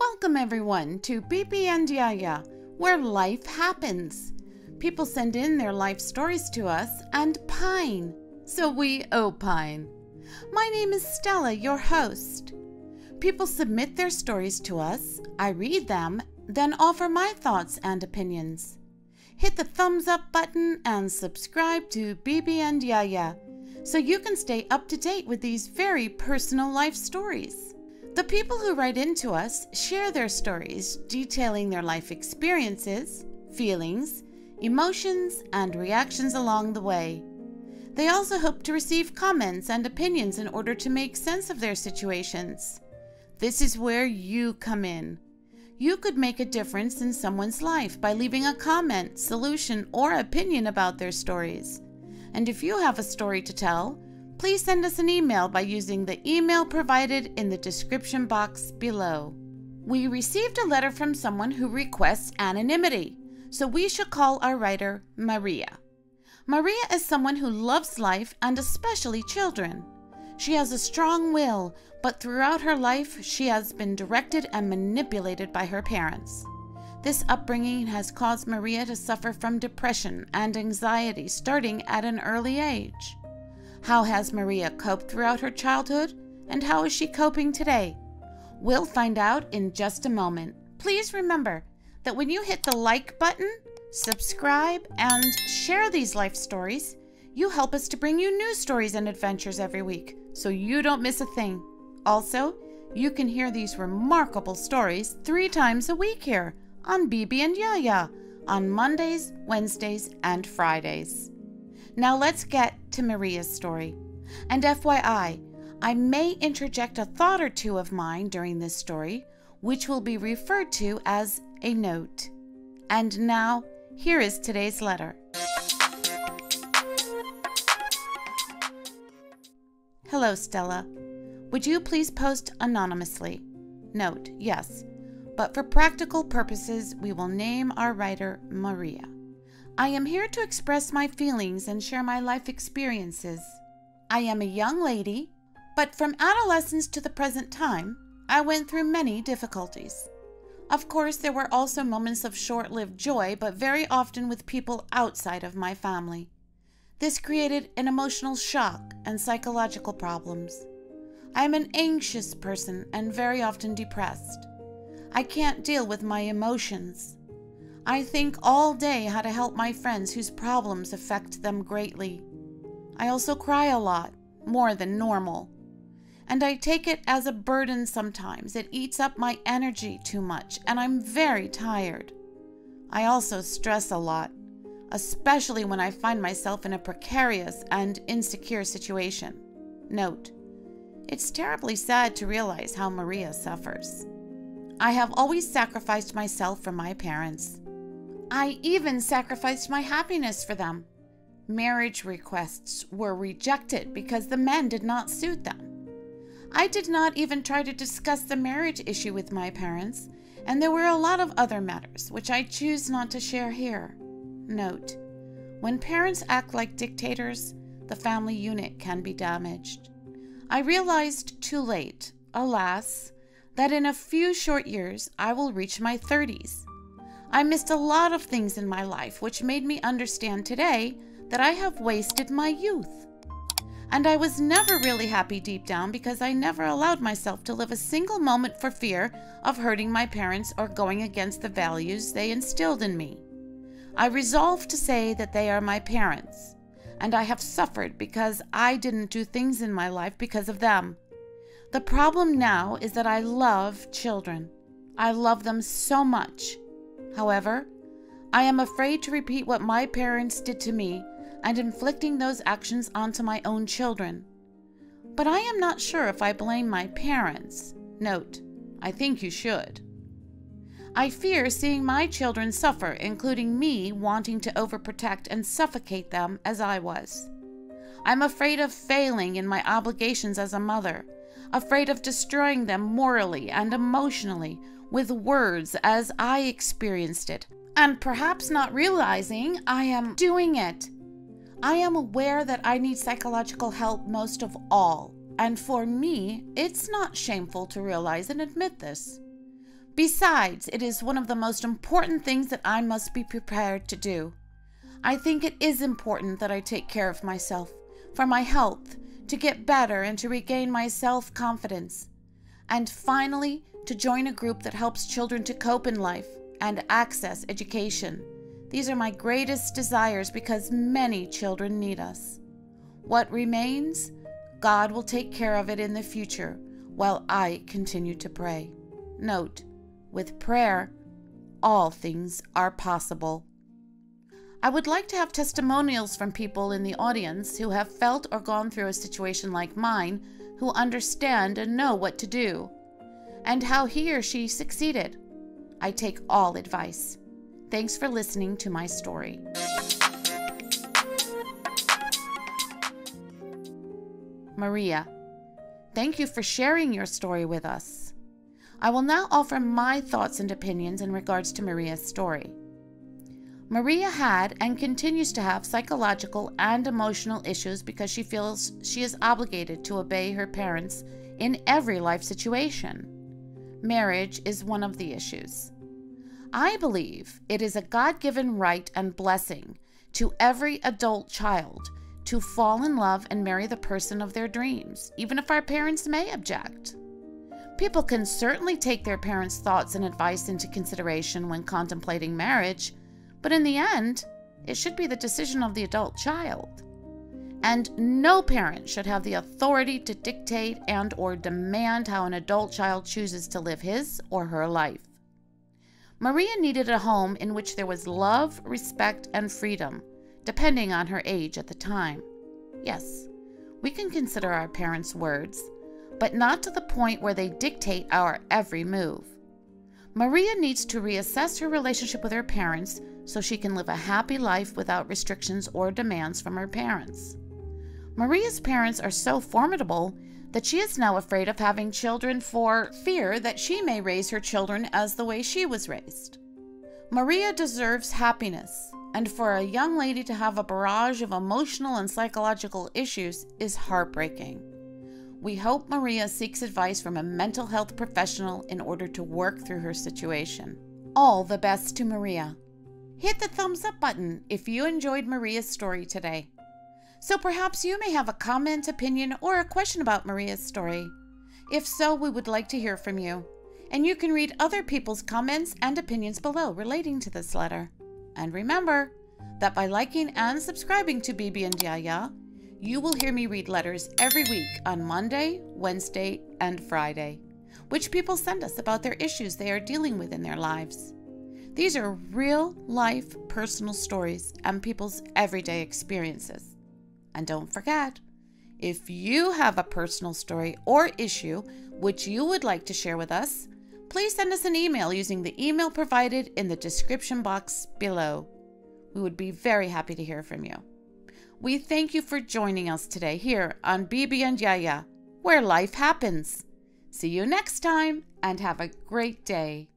Welcome everyone to Bibi Yaya, where life happens. People send in their life stories to us and pine, so we opine. My name is Stella, your host. People submit their stories to us, I read them, then offer my thoughts and opinions. Hit the thumbs up button and subscribe to Bibi Yaya so you can stay up to date with these very personal life stories. The people who write into us share their stories, detailing their life experiences, feelings, emotions, and reactions along the way. They also hope to receive comments and opinions in order to make sense of their situations. This is where you come in. You could make a difference in someone's life by leaving a comment, solution, or opinion about their stories. And if you have a story to tell, please send us an email by using the email provided in the description box below. We received a letter from someone who requests anonymity, so we shall call our writer Maria. Maria is someone who loves life and especially children. She has a strong will, but throughout her life she has been directed and manipulated by her parents. This upbringing has caused Maria to suffer from depression and anxiety starting at an early age. How has Maria coped throughout her childhood, and how is she coping today? We'll find out in just a moment. Please remember that when you hit the like button, subscribe, and share these life stories, you help us to bring you new stories and adventures every week, so you don't miss a thing. Also, you can hear these remarkable stories 3 times a week here on Bibi and Yaya on Mondays, Wednesdays, and Fridays. Now let's get to Maria's story. And FYI, I may interject a thought or two of mine during this story, which will be referred to as a note. And now, here is today's letter. Hello, Stella. Would you please post anonymously? Note, yes, but for practical purposes, we will name our writer Maria. I am here to express my feelings and share my life experiences. I am a young lady, but from adolescence to the present time, I went through many difficulties. Of course, there were also moments of short-lived joy, but very often with people outside of my family. This created an emotional shock and psychological problems. I am an anxious person and very often depressed. I can't deal with my emotions. I think all day how to help my friends whose problems affect them greatly. I also cry a lot, more than normal. And I take it as a burden sometimes. It eats up my energy too much, and I'm very tired. I also stress a lot, especially when I find myself in a precarious and insecure situation. Note, it's terribly sad to realize how Maria suffers. I have always sacrificed myself for my parents. I even sacrificed my happiness for them. Marriage requests were rejected because the men did not suit them. I did not even try to discuss the marriage issue with my parents, and there were a lot of other matters which I choose not to share here. Note, when parents act like dictators, the family unit can be damaged. I realized too late, alas, that in a few short years I will reach my 30s. I missed a lot of things in my life which made me understand today that I have wasted my youth. And I was never really happy deep down because I never allowed myself to live a single moment for fear of hurting my parents or going against the values they instilled in me. I resolved to say that they are my parents, and I have suffered because I didn't do things in my life because of them. The problem now is that I love children. I love them so much. However, I am afraid to repeat what my parents did to me and inflicting those actions onto my own children. But I am not sure if I blame my parents. Note, I think you should. I fear seeing my children suffer, including me wanting to overprotect and suffocate them as I was. I'm afraid of failing in my obligations as a mother, afraid of destroying them morally and emotionally with words as I experienced it, and perhaps not realizing I am doing it. I am aware that I need psychological help most of all, and for me, it's not shameful to realize and admit this. Besides, it is one of the most important things that I must be prepared to do. I think it is important that I take care of myself, for my health, to get better and to regain my self-confidence. And finally, to join a group that helps children to cope in life and access education. These are my greatest desires because many children need us. What remains, God will take care of it in the future while I continue to pray. Note, with prayer, all things are possible. I would like to have testimonials from people in the audience who have felt or gone through a situation like mine, who understand and know what to do, and how he or she succeeded. I take all advice. Thanks for listening to my story. Maria, thank you for sharing your story with us. I will now offer my thoughts and opinions in regards to Maria's story. Maria had and continues to have psychological and emotional issues because she feels she is obligated to obey her parents in every life situation. Marriage is one of the issues. I believe it is a God-given right and blessing to every adult child to fall in love and marry the person of their dreams, even if our parents may object. People can certainly take their parents' thoughts and advice into consideration when contemplating marriage, but in the end, it should be the decision of the adult child. And no parent should have the authority to dictate and/or demand how an adult child chooses to live his or her life. Maria needed a home in which there was love, respect, and freedom, depending on her age at the time. Yes, we can consider our parents' words, but not to the point where they dictate our every move. Maria needs to reassess her relationship with her parents so she can live a happy life without restrictions or demands from her parents. Maria's parents are so formidable that she is now afraid of having children for fear that she may raise her children as the way she was raised. Maria deserves happiness, and for a young lady to have a barrage of emotional and psychological issues is heartbreaking. We hope Maria seeks advice from a mental health professional in order to work through her situation. All the best to Maria. Hit the thumbs up button if you enjoyed Maria's story today. So perhaps you may have a comment, opinion, or a question about Maria's story. If so, we would like to hear from you. And you can read other people's comments and opinions below relating to this letter. And remember that by liking and subscribing to Bibi and Yaya, you will hear me read letters every week on Monday, Wednesday, and Friday, which people send us about their issues they are dealing with in their lives. These are real-life personal stories and people's everyday experiences. And don't forget, if you have a personal story or issue which you would like to share with us, please send us an email using the email provided in the description box below. We would be very happy to hear from you. We thank you for joining us today here on Bibi and Yaya, where life happens. See you next time and have a great day.